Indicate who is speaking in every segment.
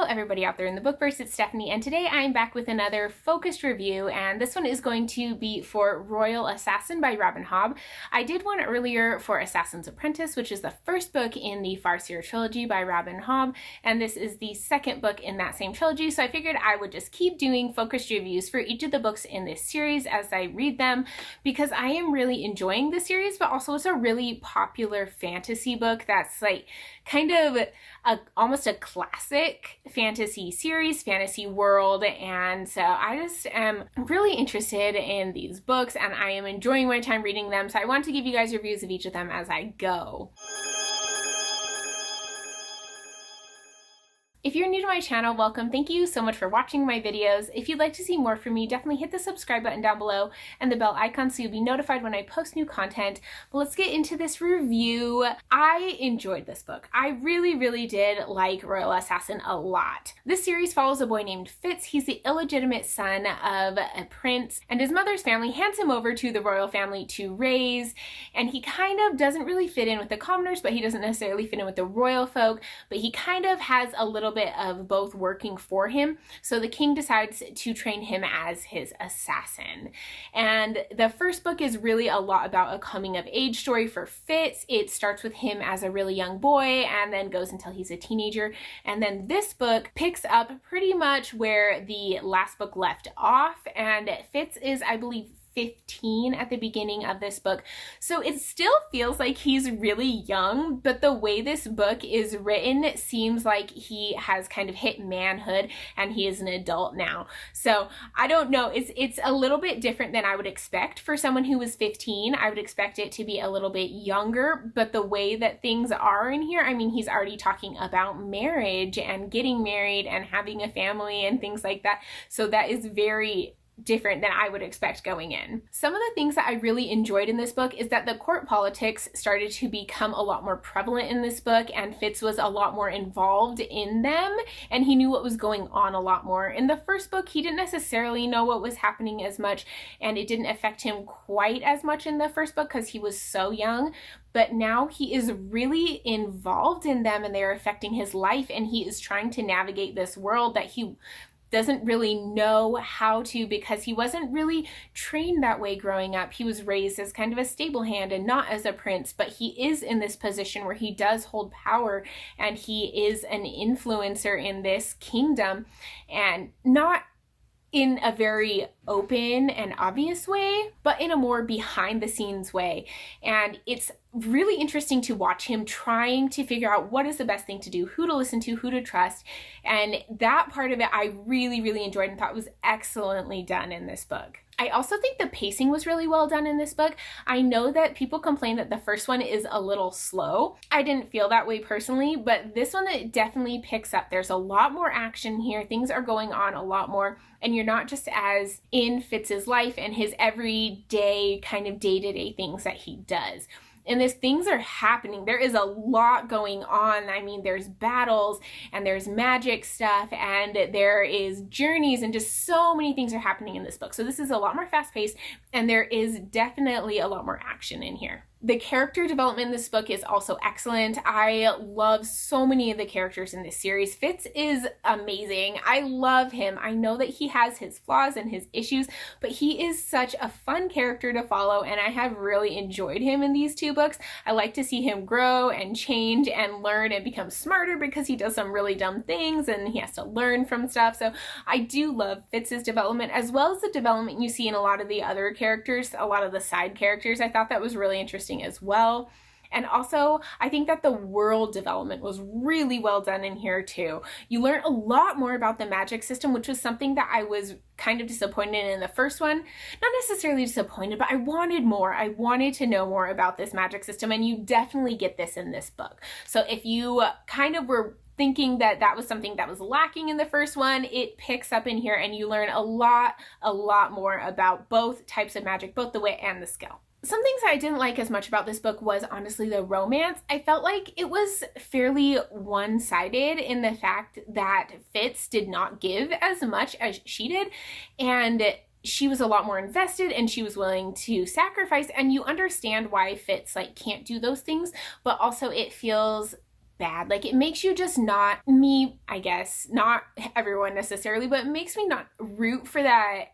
Speaker 1: everybody out there in the bookverse, it's Stephanie, and today I'm back with another focused review, and this one is going to be for Royal Assassin by Robin Hobb. I did one earlier for Assassin's Apprentice, which is the first book in the Farseer trilogy by Robin Hobb, and this is the second book in that same trilogy, so I figured I would just keep doing focused reviews for each of the books in this series as I read them, because I am really enjoying the series, but also it's a really popular fantasy book that's like kind of almost a classic fantasy series, fantasy world, and so I just am really interested in these books and I am enjoying my time reading them, so I want to give you guys reviews of each of them as I go. If you're new to my channel, welcome. Thank you so much for watching my videos. If you'd like to see more from me, definitely hit the subscribe button down below and the bell icon so you'll be notified when I post new content. But let's get into this review. I enjoyed this book. I really did like Royal Assassin a lot. This series follows a boy named Fitz. He's the illegitimate son of a prince, and his mother's family hands him over to the royal family to raise, and he kind of doesn't really fit in with the commoners, but he doesn't necessarily fit in with the royal folk, but he kind of has a little bit of both working for him. So the king decides to train him as his assassin. And the first book is really a lot about a coming of age story for Fitz. It starts with him as a really young boy and then goes until he's a teenager. And then this book picks up pretty much where the last book left off, and Fitz is, I believe, 15 at the beginning of this book. So it still feels like he's really young, but the way this book is written seems like he has kind of hit manhood and he is an adult now. So I don't know, it's a little bit different than I would expect for someone who was 15. I would expect it to be a little bit younger, but the way that things are in here, I mean, he's already talking about marriage and getting married and having a family and things like that. So that is very different than I would expect going in. Some of the things that I really enjoyed in this book is that the court politics started to become a lot more prevalent in this book, and Fitz was a lot more involved in them and he knew what was going on a lot more. In the first book, he didn't necessarily know what was happening as much, and it didn't affect him quite as much in the first book because he was so young. But now he is really involved in them and they're affecting his life, and he is trying to navigate this world that he doesn't really know how to, because he wasn't really trained that way growing up. He was raised as kind of a stable hand and not as a prince, but he is in this position where he does hold power and he is an influencer in this kingdom, and not in a very open and obvious way, but in a more behind the scenes way. And it's really interesting to watch him trying to figure out what is the best thing to do, who to listen to, who to trust. And that part of it I really enjoyed and thought was excellently done in this book. I also think the pacing was really well done in this book. I know that people complain that the first one is a little slow. I didn't feel that way personally, but this one, it definitely picks up. There's a lot more action here. Things are going on a lot more, and you're not just as in Fitz's life and his everyday kind of day-to-day things that he does. And these things are happening. There is a lot going on. I mean, there's battles and there's magic stuff and there is journeys and just so many things are happening in this book. So this is a lot more fast-paced and there is definitely a lot more action in here. The character development in this book is also excellent. I love so many of the characters in this series. Fitz is amazing. I love him. I know that he has his flaws and his issues, but he is such a fun character to follow, and I have really enjoyed him in these two books. I like to see him grow and change and learn and become smarter, because he does some really dumb things and he has to learn from stuff. So I do love Fitz's development, as well as the development you see in a lot of the other characters, a lot of the side characters. I thought that was really interesting as well. And also, I think that the world development was really well done in here too. You learn a lot more about the magic system, which was something that I was kind of disappointed in the first one. Not necessarily disappointed, but I wanted more. I wanted to know more about this magic system, and you definitely get this in this book. So if you kind of were thinking that that was something that was lacking in the first one, it picks up in here and you learn a lot more about both types of magic, both the wit and the skill. Some things I didn't like as much about this book was honestly the romance. I felt like it was fairly one-sided in the fact that Fitz did not give as much as she did, and she was a lot more invested and she was willing to sacrifice, and you understand why Fitz like can't do those things, but also it feels bad. Like, it makes you just not, me, I guess, not everyone necessarily, but it makes me not root for that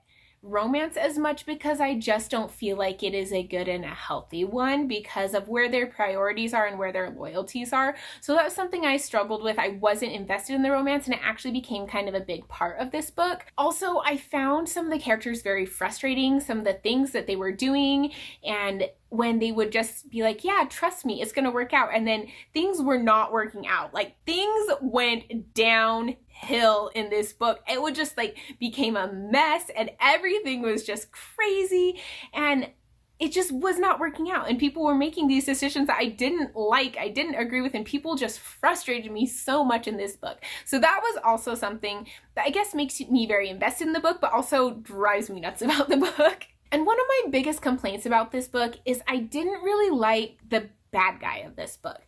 Speaker 1: romance as much because I just don't feel like it is a good and a healthy one because of where their priorities are and where their loyalties are. So that was something I struggled with. I wasn't invested in the romance, and it actually became kind of a big part of this book. Also, I found some of the characters very frustrating, some of the things that they were doing, and when they would just be like, yeah, trust me, it's gonna work out, and then things were not working out. Like, things went downhill in this book. It would just like became a mess, and everything was just crazy, and it just was not working out, and people were making these decisions that I didn't like, I didn't agree with, and people just frustrated me so much in this book. So that was also something that I guess makes me very invested in the book, but also drives me nuts about the book. And one of my biggest complaints about this book is I didn't really like the bad guy of this book.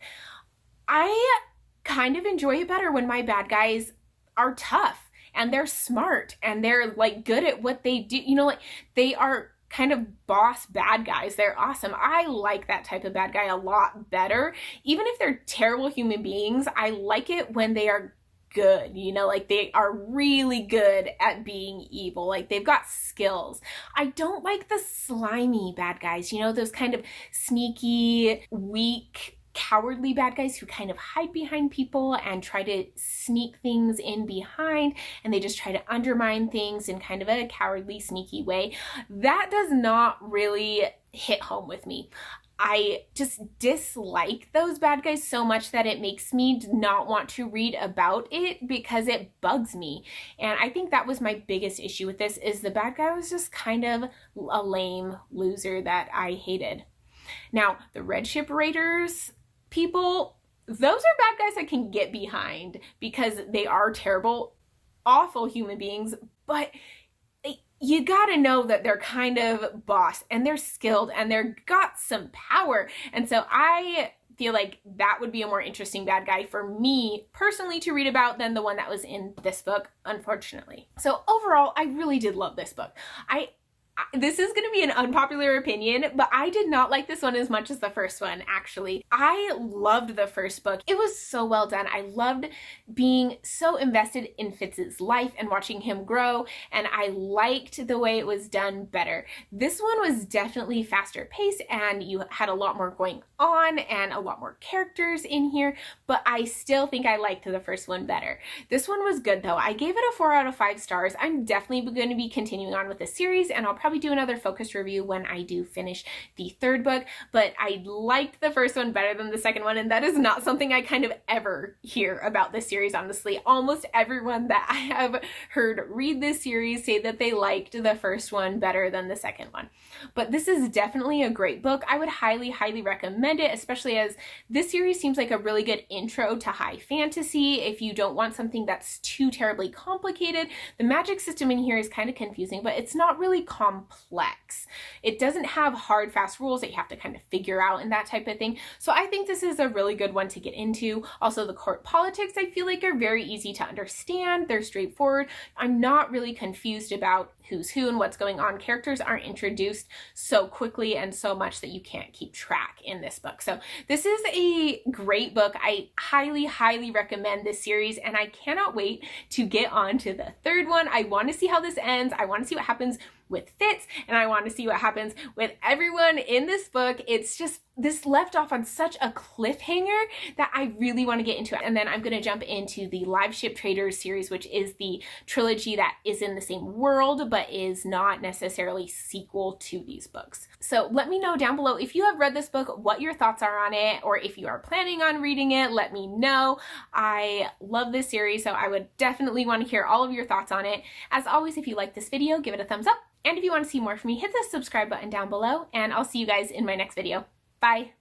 Speaker 1: I kind of enjoy it better when my bad guys are tough and they're smart and they're like good at what they do. You know, like they are kind of boss bad guys. They're awesome. I like that type of bad guy a lot better. Even if they're terrible human beings, I like it when they are good, you know, like they are really good at being evil, like they've got skills. I don't like the slimy bad guys, you know, those kind of sneaky, weak, cowardly bad guys who kind of hide behind people and try to sneak things in behind, and they just try to undermine things in kind of a cowardly, sneaky way. That does not really hit home with me. I just dislike those bad guys so much that it makes me not want to read about it because it bugs me. And I think that was my biggest issue with this, is the bad guy was just kind of a lame loser that I hated. Now, the Red Ship Raiders people, those are bad guys I can get behind because they are terrible, awful human beings, but you gotta know that they're kind of boss and they're skilled and they're got some power. And so I feel like that would be a more interesting bad guy for me personally to read about than the one that was in this book, unfortunately. So overall, I really did love this book. This is going to be an unpopular opinion, but I did not like this one as much as the first one, actually. I loved the first book. It was so well done. I loved being so invested in Fitz's life and watching him grow, and I liked the way it was done better. This one was definitely faster paced, and you had a lot more going on and a lot more characters in here, but I still think I liked the first one better. This one was good though. I gave it a 4 out of 5 stars. I'm definitely going to be continuing on with the series, and I'll probably do another focus review when I do finish the third book, but I liked the first one better than the second one, and that is not something I kind of ever hear about this series, honestly. Almost everyone that I have heard read this series say that they liked the first one better than the second one. But this is definitely a great book. I would highly, highly recommend it, especially as this series seems like a really good intro to high fantasy. If you don't want something that's too terribly complicated, the magic system in here is kind of confusing, but it's not really complex. It doesn't have hard, fast rules that you have to kind of figure out and that type of thing. So I think this is a really good one to get into. Also, the court politics I feel like are very easy to understand. They're straightforward. I'm not really confused about who's who and what's going on. Characters aren't introduced so quickly and so much that you can't keep track in this book. So this is a great book. I highly, highly recommend this series, and I cannot wait to get on to the third one. I want to see how this ends. I want to see what happens with Fitz, and I want to see what happens with everyone in this book. It's just, this left off on such a cliffhanger that I really want to get into it. And then I'm going to jump into the Live Ship Traders series, which is the trilogy that is in the same world but is not necessarily sequel to these books. So let me know down below if you have read this book, what your thoughts are on it, or if you are planning on reading it, let me know. I love this series, so I would definitely want to hear all of your thoughts on it. As always, if you like this video, give it a thumbs up. And if you want to see more from me, hit the subscribe button down below, and I'll see you guys in my next video. Bye.